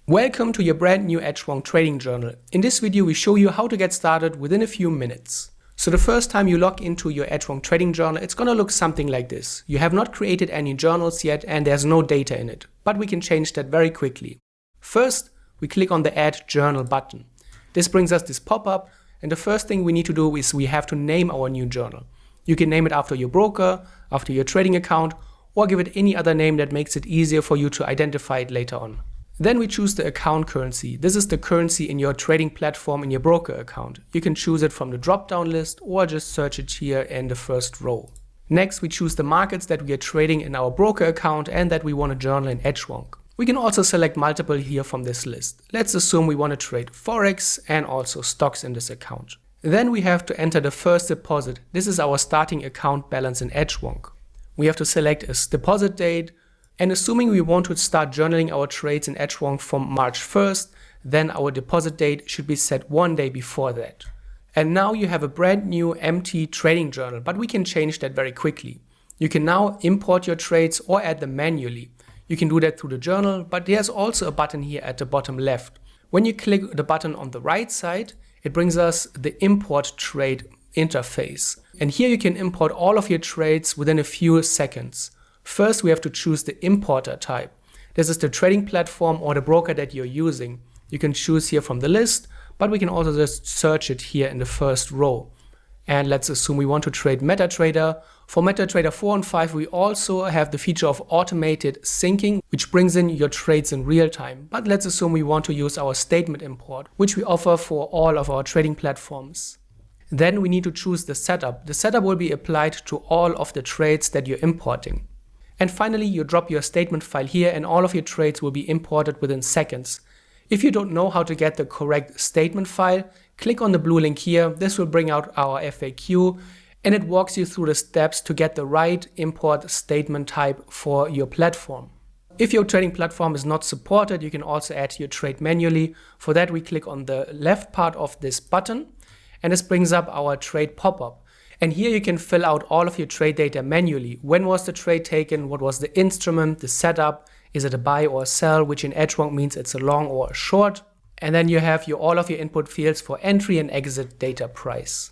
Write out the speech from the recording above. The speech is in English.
Welcome to your brand new Edgewonk trading journal. In this video we show you how to get started within a few minutes. So the first time you log into your Edgewonk trading journal, it's gonna look something like this. You have not created any journals yet and there's no data in it, but we can change that very quickly. First, we click on the Add Journal button. This brings us this pop-up, and the first thing we need to do is we have to name our new journal. You can name it after your broker, after your trading account, or give it any other name that makes it easier for you to identify it later on. Then we choose the account currency. This is the currency in your trading platform in your broker account. You can choose it from the drop-down list or just search it here in the first row. Next, we choose the markets that we are trading in our broker account and that we want to journal in Edgewonk. We can also select multiple here from this list. Let's assume we want to trade Forex and also stocks in this account. Then we have to enter the first deposit. This is our starting account balance in Edgewonk. We have to select a deposit date, and assuming we want to start journaling our trades in Edgewonk from March 1st, then our deposit date should be set one day before that. And now you have a brand new empty trading journal, but we can change that very quickly. You can now import your trades or add them manually. You can do that through the journal, but there's also a button here at the bottom left. When you click the button on the right side, it brings us the import trade interface. And here you can import all of your trades within a few seconds. First, we have to choose the importer type. This is the trading platform or the broker that you're using. You can choose here from the list, but we can also just search it here in the first row. And let's assume we want to trade MetaTrader. For MetaTrader 4 and 5, we also have the feature of automated syncing, which brings in your trades in real time. But let's assume we want to use our statement import, which we offer for all of our trading platforms. Then we need to choose the setup. The setup will be applied to all of the trades that you're importing. And finally, you drop your statement file here and all of your trades will be imported within seconds. If you don't know how to get the correct statement file, click on the blue link here. This will bring out our FAQ and it walks you through the steps to get the right import statement type for your platform. If your trading platform is not supported, you can also add your trade manually. For that, we click on the left part of this button and this brings up our trade pop-up. And here you can fill out all of your trade data manually. When was the trade taken? What was the instrument? The setup? Is it a buy or a sell? Which in Edgewonk means it's a long or a short. And then you have all of your input fields for entry and exit data price.